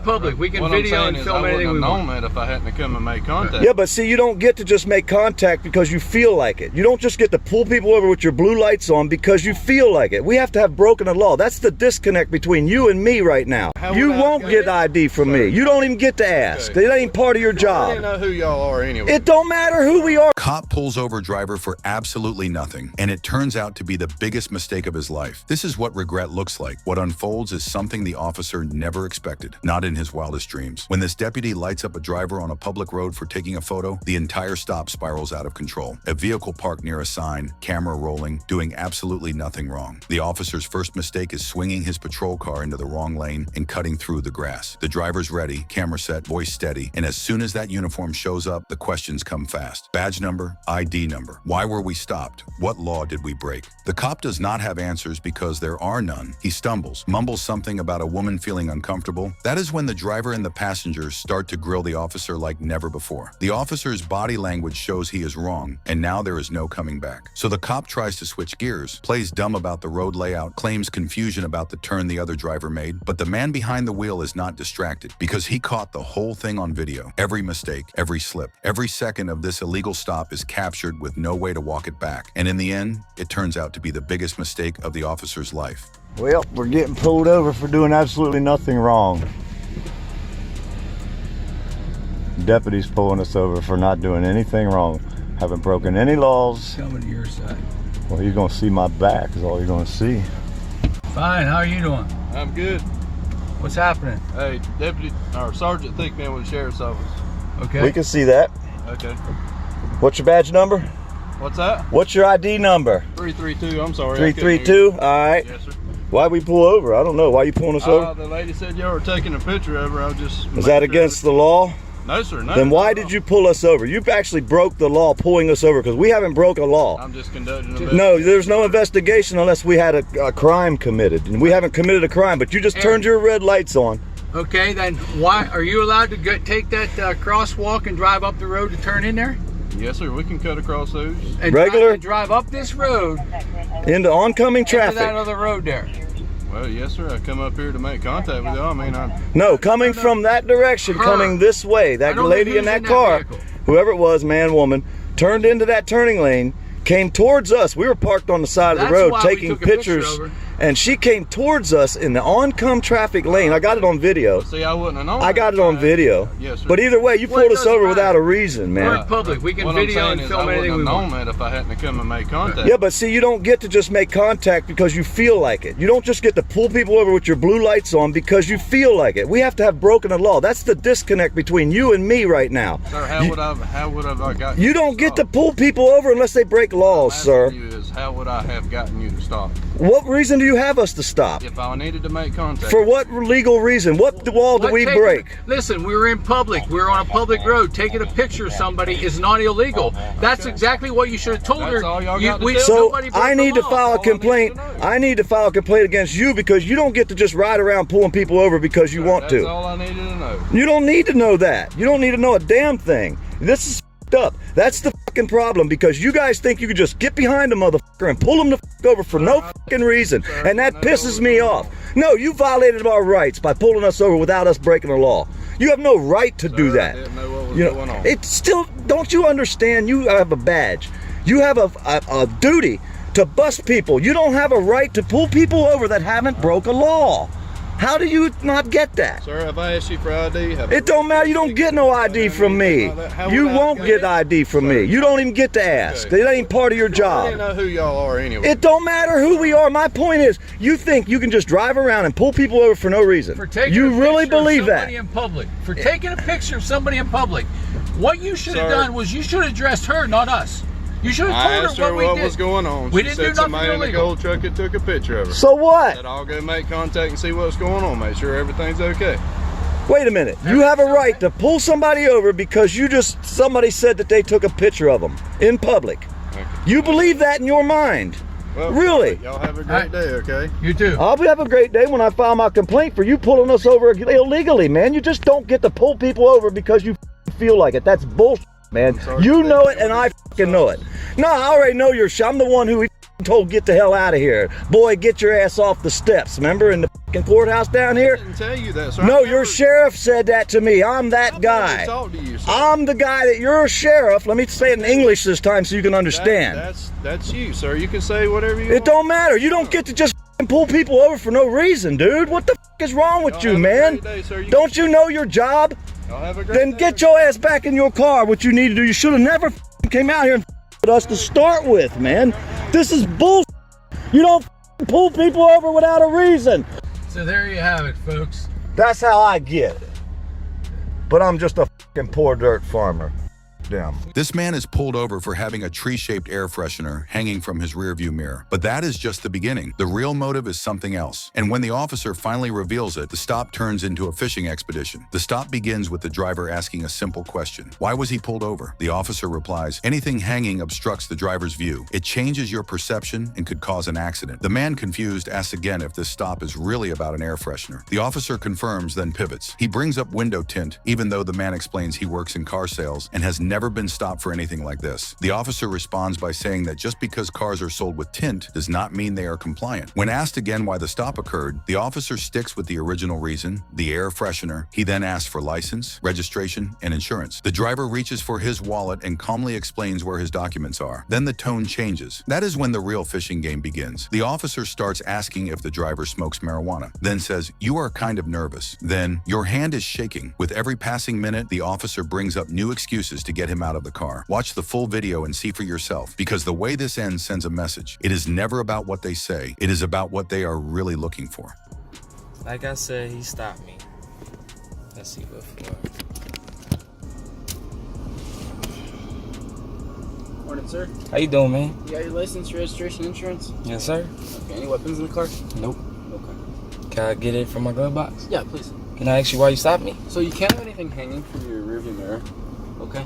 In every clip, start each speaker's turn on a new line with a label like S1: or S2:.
S1: public. We can video and film anything we want.
S2: I wouldn't have known that if I hadn't come and made contact.
S3: Yeah, but see, you don't get to just make contact because you feel like it. You don't just get to pull people over with your blue lights on because you feel like it. We have to have broken a law. That's the disconnect between you and me right now. You won't get ID from me. You don't even get to ask. It ain't part of your job.
S2: I don't know who y'all are anyway.
S3: It don't matter who we are.
S4: Cop pulls over driver for absolutely nothing, and it turns out to be the biggest mistake of his life. This is what regret looks like. What unfolds is something the officer never expected, not in his wildest dreams. When this deputy lights up a driver on a public road for taking a photo, the entire stop spirals out of control. A vehicle parked near a sign, camera rolling, doing absolutely nothing wrong. The officer's first mistake is swinging his patrol car into the wrong lane and cutting through the grass. The driver's ready, camera set, voice steady, and as soon as that uniform shows up, the questions come fast. Badge number, ID number. Why were we stopped? What law did we break? The cop does not have answers because there are none. He stumbles, mumbles something about a woman feeling uncomfortable. That is when the driver and the passengers start to grill the officer like never before. The officer's body language shows he is wrong, and now there is no coming back. So the cop tries to switch gears, plays dumb about the road layout, claims confusion about the turn the other driver made, but the man behind the wheel is not distracted because he caught the whole thing on video. Every mistake, every slip, every second of this illegal stop is captured with no way to walk it back. And in the end, it turns out to be the biggest mistake of the officer's life.
S3: Well, we're getting pulled over for doing absolutely nothing wrong. Deputy's pulling us over for not doing anything wrong. Haven't broken any laws.
S1: Coming to your side.
S3: Well, you're gonna see my back is all you're gonna see.
S1: Fine, how are you doing?
S2: I'm good.
S1: What's happening?
S2: Hey, Deputy, or Sergeant Thickman with the Sheriff's Office.
S1: Okay.
S3: We can see that.
S2: Okay.
S3: What's your badge number?
S2: What's that?
S3: What's your ID number?
S2: 332, I'm sorry.
S3: 332, all right.
S2: Yes, sir.
S3: Why'd we pull over? I don't know. Why you pulling us over?
S2: The lady said y'all were taking a picture of her. I was just...
S3: Is that against the law?
S2: No, sir, no.
S3: Then why did you pull us over? You actually broke the law pulling us over because we haven't broke a law.
S2: I'm just conducting an investigation.
S3: No, there's no investigation unless we had a crime committed. And we haven't committed a crime, but you just turned your red lights on.
S1: Okay, then why are you allowed to take that crosswalk and drive up the road to turn in there?
S2: Yes, sir, we can cut across those.
S1: And
S3: Regular?
S1: drive up this road
S3: Into oncoming traffic.
S1: into that other road there.
S2: Well, yes, sir, I come up here to make contact with y'all. I mean,
S3: No, coming from that direction, coming this way. That lady in that car, whoever it was, man, woman, turned into that turning lane, came towards us. We were parked on the side of the road taking pictures, and she came towards us in the oncoming traffic lane. I got it on video.
S2: See, I wouldn't have known.
S3: I got it on video.
S2: Yes, sir.
S3: But either way, you pulled us over without a reason, man.
S1: We're in public. We can video and film anything we want.
S2: I wouldn't have known that if I hadn't come and made contact.
S3: Yeah, but see, you don't get to just make contact because you feel like it. You don't just get to pull people over with your blue lights on because you feel like it. We have to have broken a law. That's the disconnect between you and me right now.
S2: Sir, how would I got
S3: you don't get to pull people over unless they break laws, sir.
S2: How would I have gotten you to stop?
S3: What reason do you have us to stop?
S2: If I needed to make contact.
S3: For what legal reason? What wall do we break?
S1: Listen, we were in public. We were on a public road. Taking a picture of somebody is not illegal. That's exactly what you should have told her.
S2: That's all y'all got to do.
S3: So I need to file a complaint. I need to file a complaint against you because you don't get to just ride around pulling people over because you want to.
S2: That's all I needed to know.
S3: You don't need to know that. You don't need to know a damn thing. This is up. That's the fucking problem because you guys think you can just get behind a motherfucker and pull him the fuck over for no fucking reason, and that pisses me off. No, you violated our rights by pulling us over without us breaking the law. You have no right to do that.
S2: I didn't know what was going on.
S3: It's still, don't you understand? You have a badge. You have a duty to bust people. You don't have a right to pull people over that haven't broke a law. How do you not get that?
S2: Sir, have I asked you for ID?
S3: It don't matter. You don't get no ID from me. You won't get ID from me. You don't even get to ask. It ain't part of your job.
S2: I didn't know who y'all are anyway.
S3: It don't matter who we are. My point is, you think you can just drive around and pull people over for no reason. You really believe that?
S1: In public. For taking a picture of somebody in public. What you should have done was you should have addressed her, not us. You should have told her what
S2: was going on.
S1: We
S2: she
S1: didn't
S2: said
S1: do nothing
S2: somebody in the gold truck that took a picture of her.
S3: So what?
S2: Said I'll go make contact and see what's going on. Make sure everything's okay.
S3: Wait a minute. You have a right to pull somebody over because somebody said that they took a picture of them in public. Okay. You believe that in your mind.
S2: Well,
S3: really?
S2: Y'all have a great day, okay?
S1: You too.
S3: I'll have a great day when I file my complaint for you pulling us over illegally, man. You just don't get to pull people over because you feel like it. That's bullshit, man. You know it and I fucking know it. No, I already know I'm the one who told get the hell out of here. Boy, get your ass off the steps. Remember in the fucking courthouse down here?
S2: I didn't tell you that, sir.
S3: No, your sheriff said that to me. I'm that guy.
S2: Talk to you, sir.
S3: I'm the guy that you're a sheriff. Let me say it in English this time so you can understand.
S2: That's you, sir. You can say whatever you want.
S3: It don't matter. You don't get to just pull people over for no reason, dude. What the is wrong with you, man? Don't you know your job? Then get your ass back in your car. What you need to do, you should have never came out here and with us to start with, man. This is bullshit. You don't pull people over without a reason.
S1: So there you have it, folks.
S3: That's how I get it. But I'm just a fucking poor dirt farmer. Damn.
S4: This man is pulled over for having a tree-shaped air freshener hanging from his rearview mirror. But that is just the beginning. The real motive is something else. And when the officer finally reveals it, the stop turns into a fishing expedition. The stop begins with the driver asking a simple question. Why was he pulled over? The officer replies, anything hanging obstructs the driver's view. It changes your perception and could cause an accident. The man, confused, asks again if this stop is really about an air freshener. The officer confirms, then pivots. He brings up window tint, even though the man explains he works in car sales and has never been stopped for anything like this. The officer responds by saying that just because cars are sold with tint does not mean they are compliant. When asked again why the stop occurred, the officer sticks with the original reason, the air freshener. He then asks for license, registration, and insurance. The driver reaches for his wallet and calmly explains where his documents are. Then the tone changes. That is when the real fishing game begins. The officer starts asking if the driver smokes marijuana, then says, you are kind of nervous. Then, your hand is shaking. With every passing minute, the officer brings up new excuses to get him out of the car. Watch the full video and see for yourself, because the way this ends sends a message. It is never about what they say. It is about what they are really looking for.
S5: Like I said, he stopped me. Let's see what for.
S6: Morning, sir.
S5: How you doing, man?
S6: You got your license, registration, insurance?
S5: Yes, sir.
S6: Okay, any weapons in the car?
S5: Nope.
S6: Okay.
S5: Can I get it from my glove box?
S6: Yeah, please.
S5: Can I ask you why you stopped me?
S6: So you can't have anything hanging from your rearview mirror, okay?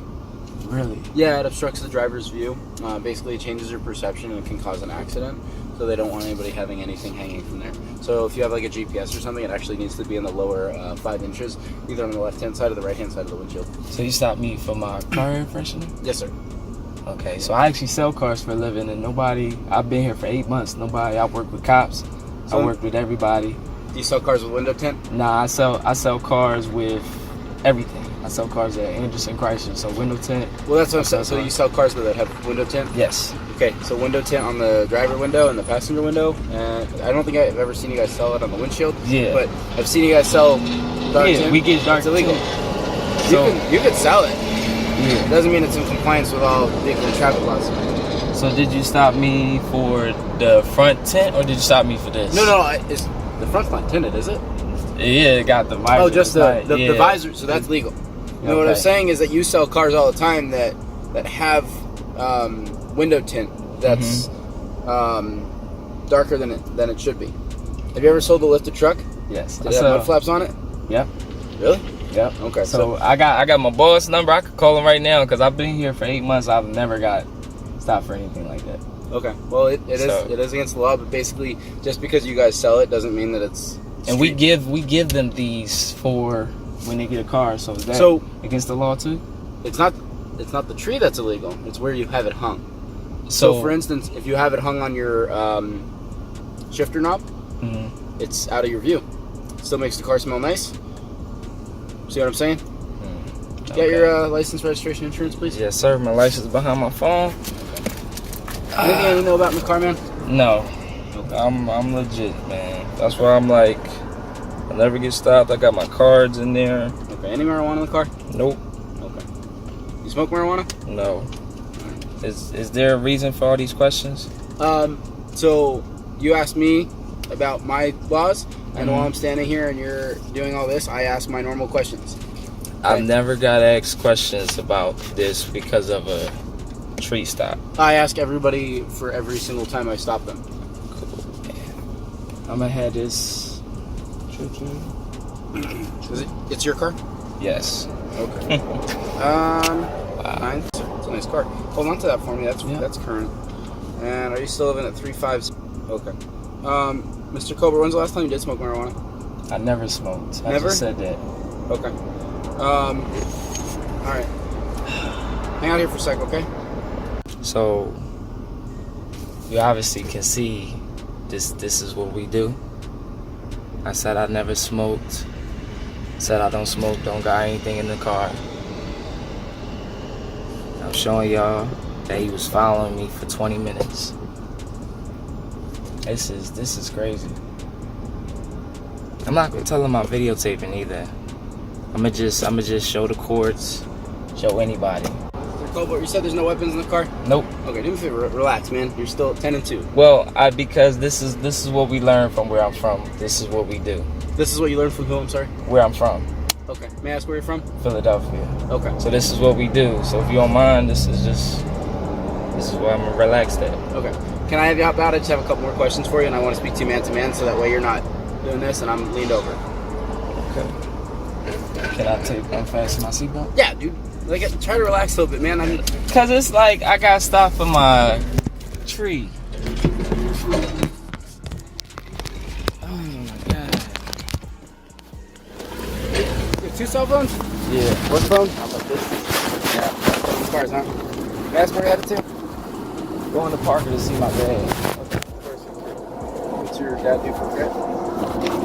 S5: Really?
S6: Yeah, it obstructs the driver's view. Basically, it changes your perception and it can cause an accident. So they don't want anybody having anything hanging from there. So if you have like a GPS or something, it actually needs to be in the lower 5 inches, either on the left-hand side or the right-hand side of the windshield.
S5: So you stopped me for my car air freshener?
S6: Yes, sir.
S5: Okay, so I actually sell cars for a living, and I've been here for 8 months. I work with cops. I work with everybody.
S6: Do you sell cars with window tint?
S5: Nah, I sell cars with everything. I sell cars at Anderson Chrysler, so window tint.
S6: Well, that's what I'm saying. So you sell cars that have window tint?
S5: Yes.
S6: Okay, so window tint on the driver window and the passenger window. And I don't think I've ever seen you guys sell it on the windshield.
S5: Yeah.
S6: But I've seen you guys sell dark tint.
S5: We get dark
S6: It's illegal.
S5: tint. So,
S6: you can sell it.
S5: yeah.
S6: It doesn't mean it's in compliance with all vehicle and traffic laws.
S5: So did you stop me for the front tint, or did you stop me for this?
S6: No, it's the front's not tinted, is it?
S5: Yeah, it got the visor.
S6: Oh, just the
S5: yeah.
S6: visor. So that's legal. You know what I'm saying is that you sell cars all the time that have window tint that's darker than it should be. Have you ever sold a lifted truck?
S5: Yes.
S6: Did it have mud flaps on it?
S5: Yep.
S6: Really?
S5: Yep.
S6: Okay.
S5: So I got my boss number. I could call him right now because I've been here for 8 months. I've never got stopped for anything like that.
S6: Okay. Well, it is against the law, but basically, just because you guys sell it doesn't mean that it's.
S5: And we give them these for when they get a car. So is that against the law too?
S6: It's not the tree that's illegal. It's where you have it hung. So for instance, if you have it hung on your shifter knob, it's out of your view. Still makes the car smell nice. See what I'm saying?
S5: Okay.
S6: Get your license, registration, insurance, please.
S5: Yes, sir. My license is behind my phone.
S6: Anything you know about in the car, man?
S5: No. Okay. I'm legit, man. That's why I'm like, I never get stopped. I got my cards in there.
S6: Okay. Any marijuana in the car?
S5: Nope.
S6: Okay. You smoke marijuana?
S5: No. Is there a reason for all these questions?
S6: So you asked me about my laws, and while I'm standing here and you're doing all this, I ask my normal questions. Okay? I've
S5: never got asked questions about this because of a tree stop.
S6: I ask everybody for every single time I stop them.
S5: Cool. I'm gonna have this.
S6: It's your car?
S5: Yes.
S6: Okay. Wow. It's a nice car. Hold on to that for me. That's current. And are you still living at 35? Okay. Mr. Cobra, when's the last time you did smoke marijuana?
S5: I never smoked.
S6: Never?
S5: I just said that.
S6: Okay. All right. Hang out here for a sec, okay?
S5: So, you obviously can see this is what we do. I said I never smoked. Said I don't smoke, don't got anything in the car. I'm showing y'all that he was following me for 20 minutes. This is crazy. I'm not gonna tell him I'm videotaping either. I'ma just show the courts, show anybody.
S6: Mr. Colbert, you said there's no weapons in the car?
S5: Nope.
S6: Okay, do me a favor, relax, man. You're still 10-2.
S5: Well, because this is what we learn from where I'm from. This is what we do.
S6: This is what you learned from who? I'm sorry.
S5: Where I'm from,
S6: Okay. May I ask where you're from?
S5: Philadelphia.
S6: Okay.
S5: So this is what we do. So if you don't mind, this is where I'm relaxed at.
S6: Okay. Can I have you hop out? I just have a couple more questions for you, and I want to speak to you man to man, so that way you're not doing this and I'm leaned over.
S5: Okay. Can I unfasten my seatbelt?
S6: Yeah, dude. Like, try to relax a little bit, man.
S5: Cause it's like I got stopped for my tree. Oh my god.
S6: You have 2 cell phones?
S5: Yeah.
S6: Work phone?
S5: How about this?
S6: Yeah. These cars, huh? May I ask where you're headed to?
S5: Going to Parker to see my dad.
S6: What's your dad do for good?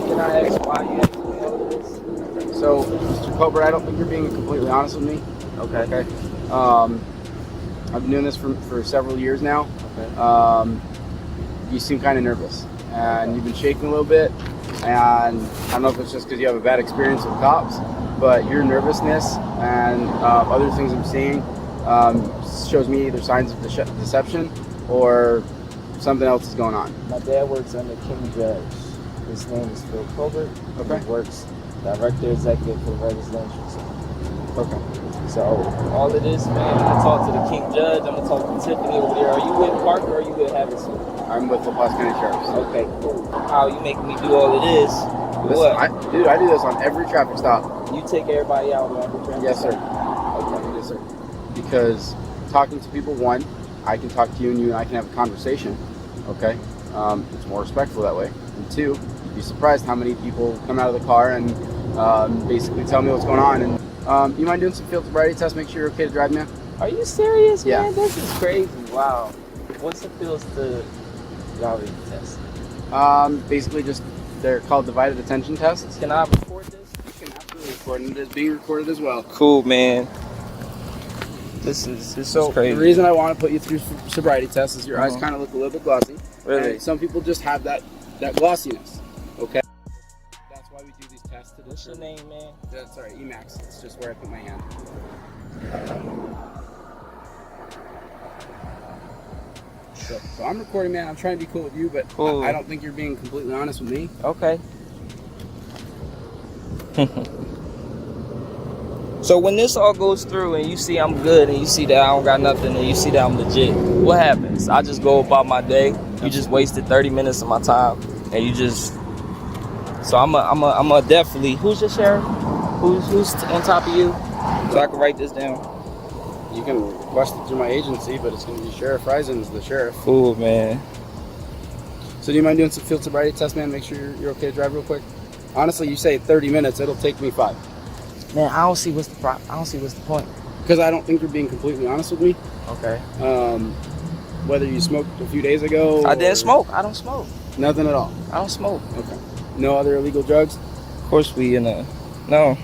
S5: Can I ask why you have to do all of this?
S6: So, Mr. Colbert, I don't think you're being completely honest with me.
S5: Okay.
S6: I've been doing this for several years now.
S5: Okay.
S6: You seem kind of nervous, and you've been shaking a little bit. And I don't know if it's just because you have a bad experience with cops, but your nervousness and other things I'm seeing shows me either signs of deception or something else is going on.
S5: My dad works under King Judge. His name is Phil Colbert.
S6: Okay.
S5: He works director executive for residential.
S6: Okay.
S5: So all of this, man, I talk to the King Judge. I'm gonna talk to Tiffany over there. Are you with Parker or are you with Havasu?
S6: I'm with LaPlace County Sheriff's.
S5: Okay, cool. How you making me do all of this?
S6: Listen, I do this on every traffic stop.
S5: You take everybody out on every traffic
S6: Yes, sir.
S5: stop? Okay.
S6: Yes, sir. Because talking to people, one, I can talk to you and I can have a conversation. Okay. It's more respectful that way. And two, you'd be surprised how many people come out of the car and basically tell me what's going on. And you mind doing some field sobriety tests? Make sure you're okay to drive, man.
S5: Are you serious,
S6: Yeah.
S5: man? This is crazy. Wow. What's the feels to sobriety test?
S6: Basically, they're called divided attention tests.
S5: Can I record this?
S6: You can absolutely record, and it is being recorded as well.
S5: Cool, man. This is crazy.
S6: The reason I want to put you through sobriety tests is your eyes kind of look a little bit glossy.
S5: Really?
S6: And some people just have that glossiness. Okay. That's why we do these tests to
S5: What's your
S6: determine.
S5: name, man?
S6: That's sorry, Emacs. It's just where I put my hand. So I'm recording, man. I'm trying to be cool with you, but
S5: Cool.
S6: I don't think you're being completely honest with me.
S5: Okay. So when this all goes through and you see I'm good and you see that I don't got nothing and you see that I'm legit, what happens? I just go about my day. You just wasted 30 minutes of my time and you just. So I'm a definitely. Who's your sheriff? Who's on top of you? So I can write this down.
S6: You can request it through my agency, but it's going to be Sheriff Reisen's the sheriff.
S5: Cool, man.
S6: So do you mind doing some field sobriety test, man? Make sure you're okay to drive real quick. Honestly, you say 30 minutes. It'll take me 5.
S5: Man, I don't see what's the point.
S6: Because I don't think you're being completely honest with me.
S5: Okay.
S6: Whether you smoked a few days ago.
S5: I didn't smoke. I don't smoke.
S6: Nothing at all.
S5: I don't smoke.
S6: Okay. No other illegal drugs?
S5: Of course we in a. No.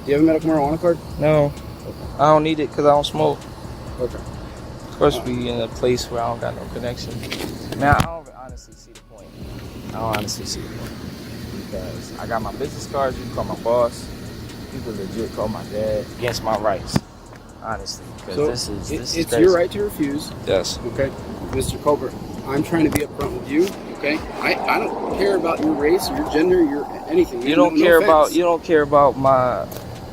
S6: Do you have a medical marijuana card?
S5: No. I don't need it because I don't smoke.
S6: Okay.
S5: Of course we in a place where I don't got no connection. Man, I don't honestly see the point. Because I got my business cards. You can call my boss. People legit call my dad against my rights. Honestly, because
S6: So
S5: this is
S6: it's
S5: crazy.
S6: your right to refuse.
S5: Yes.
S6: Okay. Mr. Colbert, I'm trying to be upfront with you. Okay. I don't care about your race, your gender, your anything.
S5: You don't care about. You don't care about my.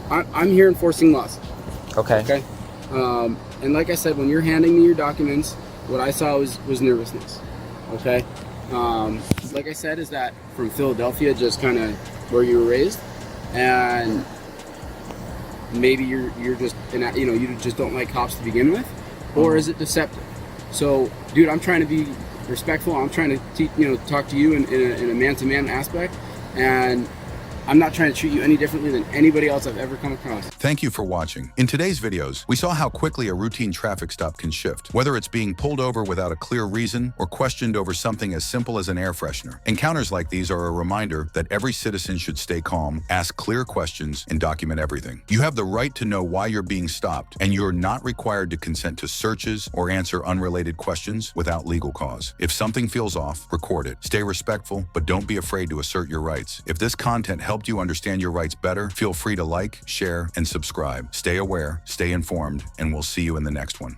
S6: I'm here enforcing laws.
S5: Okay.
S6: Okay. And like I said, when you're handing me your documents, what I saw was nervousness. Okay. Like I said, is that from Philadelphia, just kind of where you were raised, and maybe you're just you just don't like cops to begin with, or is it deceptive? So, dude, I'm trying to be respectful. I'm trying to talk to you in a man-to-man aspect, and I'm not trying to treat you any differently than anybody else I've ever come across.
S4: Thank you for watching. In today's videos, we saw how quickly a routine traffic stop can shift, whether it's being pulled over without a clear reason or questioned over something as simple as an air freshener. Encounters like these are a reminder that every citizen should stay calm, ask clear questions, and document everything. You have the right to know why you're being stopped, and you're not required to consent to searches or answer unrelated questions without legal cause. If something feels off, record it. Stay respectful, but don't be afraid to assert your rights. If this content helped you understand your rights better, feel free to like, share, and subscribe. Stay aware, stay informed, and we'll see you in the next one.